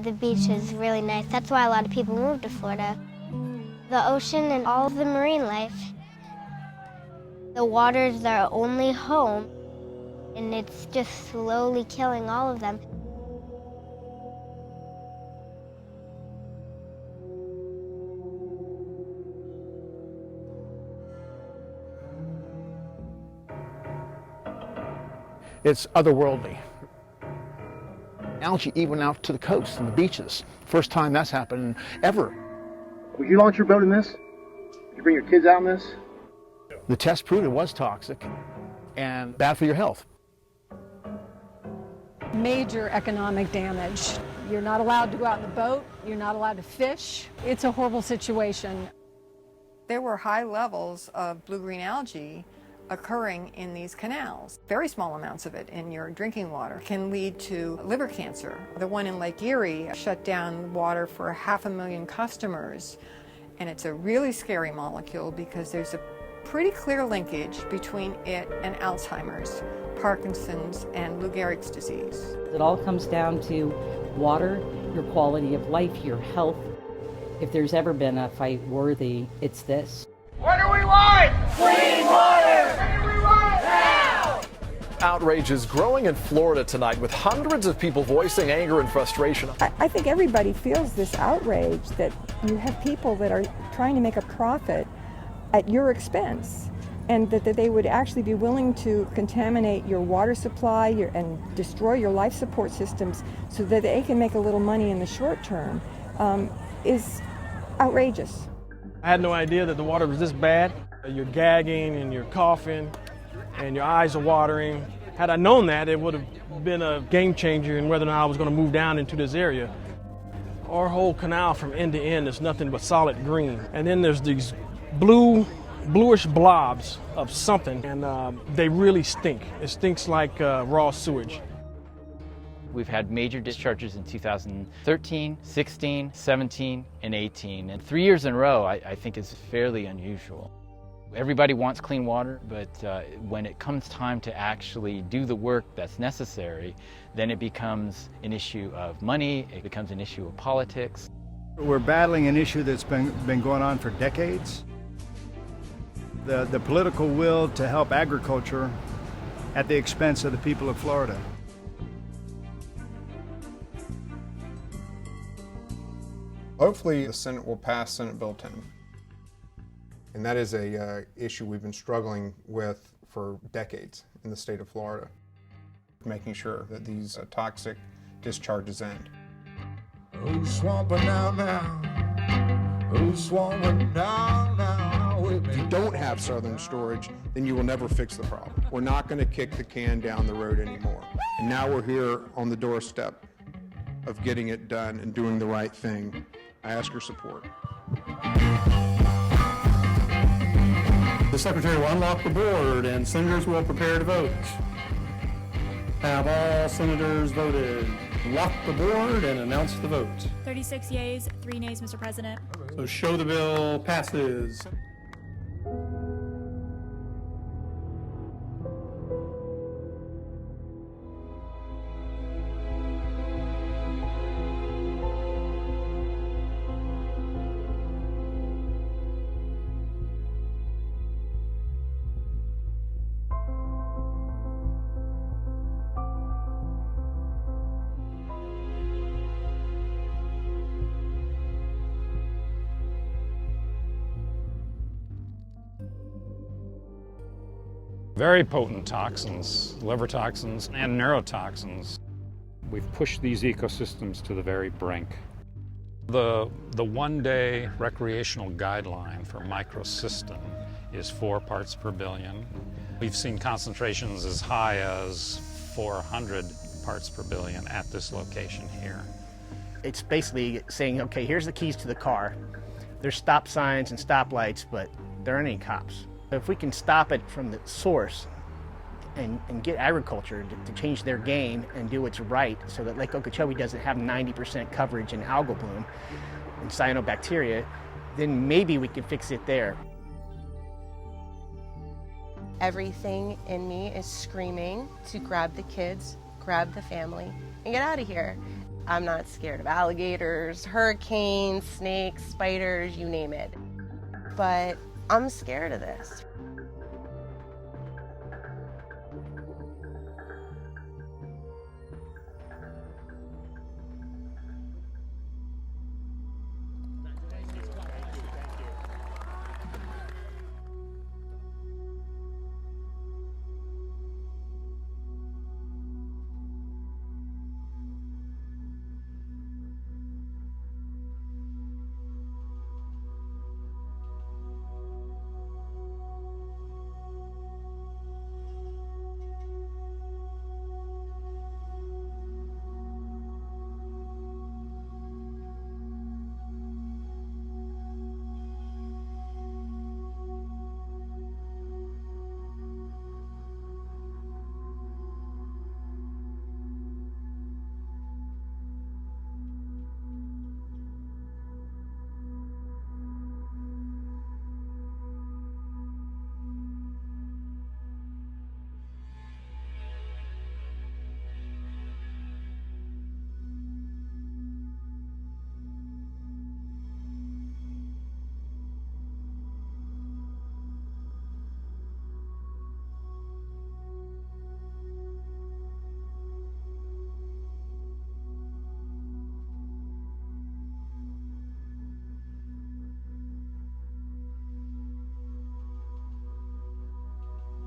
the beach is really nice. That's why a lot of people move to Florida. The ocean and all of the marine life. The water's their only home, and it's just slowly killing all of them. It's otherworldly. Algae even out to the coast and the beaches. First time that's happened ever. Would you launch your boat in this? Would you bring your kids out in this? The test proved it was toxic and bad for your health. Major economic damage. You're not allowed to go out in the boat. You're not allowed to fish. It's a horrible situation. There were high levels of blue-green algae occurring in these canals. Very small amounts of it in your drinking water can lead to liver cancer. The one in Lake Erie shut down water for 500,000 customers. And it's a really scary molecule because there's a pretty clear linkage between it and Alzheimer's, Parkinson's, and Lou Gehrig's disease. It all comes down to water, your quality of life, your health. If there's ever been a fight worthy, it's this. What do we want? Clean water! What do we want? Now! Outrage is growing in Florida tonight with hundreds of people voicing anger and frustration. I think everybody feels this outrage that you have people that are trying to make a profit at your expense, and that they would actually be willing to contaminate your water supply and destroy your life support systems so that they can make a little money in the short term is outrageous. I had no idea that the water was this bad. You're gagging and you're coughing and your eyes are watering. Had I known that, it would have been a game changer in whether or not I was going to move down into this area. Our whole canal from end to end is nothing but solid green. And then there's these bluish blobs of something, and they really stink. It stinks like raw sewage. We've had major discharges in 2013, 16, 17, and 18. And 3 years in a row, I think is fairly unusual. Everybody wants clean water, but when it comes time to actually do the work that's necessary, then it becomes an issue of money, it becomes an issue of politics. We're battling an issue that's been going on for decades. The political will to help agriculture at the expense of the people of Florida. Hopefully the Senate will pass Senate Bill 10. And that is a issue we've been struggling with for decades in the state of Florida, making sure that these toxic discharges end. Oh, swamping now. Oh, swamping now. If you don't have southern storage, then you will never fix the problem. We're not going to kick the can down the road anymore. And now we're here on the doorstep of getting it done and doing the right thing. I ask your support. The Secretary will unlock the board and senators will prepare to vote. Have all senators voted? Lock the board and announce the vote. 36 yeas, 3 nays, Mr. President. So show the bill passes. Very potent toxins, liver toxins and neurotoxins. We've pushed these ecosystems to the very brink. The one-day recreational guideline for microcystin is 4 parts per billion. We've seen concentrations as high as 400 parts per billion at this location here. It's basically saying, okay, here's the keys to the car. There's stop signs and stoplights, but there aren't any cops. If we can stop it from the source and get agriculture to change their game and do what's right so that Lake Okeechobee doesn't have 90% coverage in algal bloom and cyanobacteria, then maybe we can fix it there. Everything in me is screaming to grab the kids, grab the family, and get out of here. I'm not scared of alligators, hurricanes, snakes, spiders, you name it. But I'm scared of this.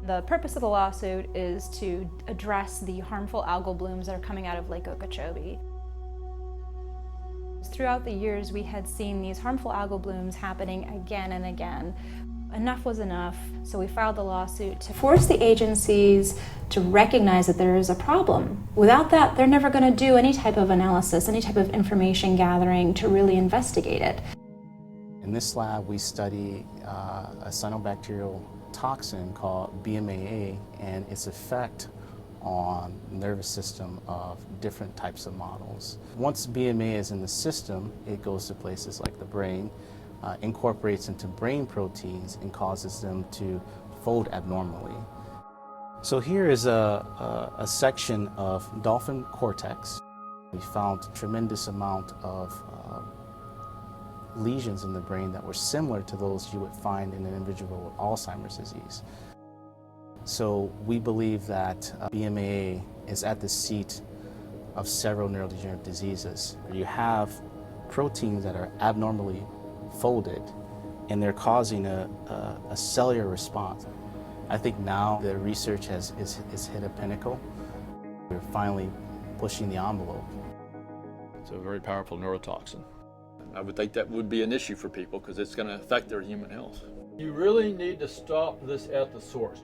The purpose of the lawsuit is to address the harmful algal blooms that are coming out of Lake Okeechobee. Throughout the years, we had seen these harmful algal blooms happening again and again. Enough was enough, so we filed the lawsuit to force the agencies to recognize that there is a problem. Without that, they're never going to do any type of analysis, any type of information gathering to really investigate it. In this lab, we study a cyanobacterial toxin called BMAA and its effect on the nervous system of different types of models. Once BMAA is in the system, it goes to places like the brain, incorporates into brain proteins and causes them to fold abnormally. So here is a section of dolphin cortex. We found a tremendous amount of lesions in the brain that were similar to those you would find in an individual with Alzheimer's disease. So we believe that BMAA is at the seat of several neurodegenerative diseases. You have proteins that are abnormally folded and they're causing a cellular response. I think now the research is hit a pinnacle. We're finally pushing the envelope. It's a very powerful neurotoxin. I would think that would be an issue for people because it's going to affect their human health. You really need to stop this at the source.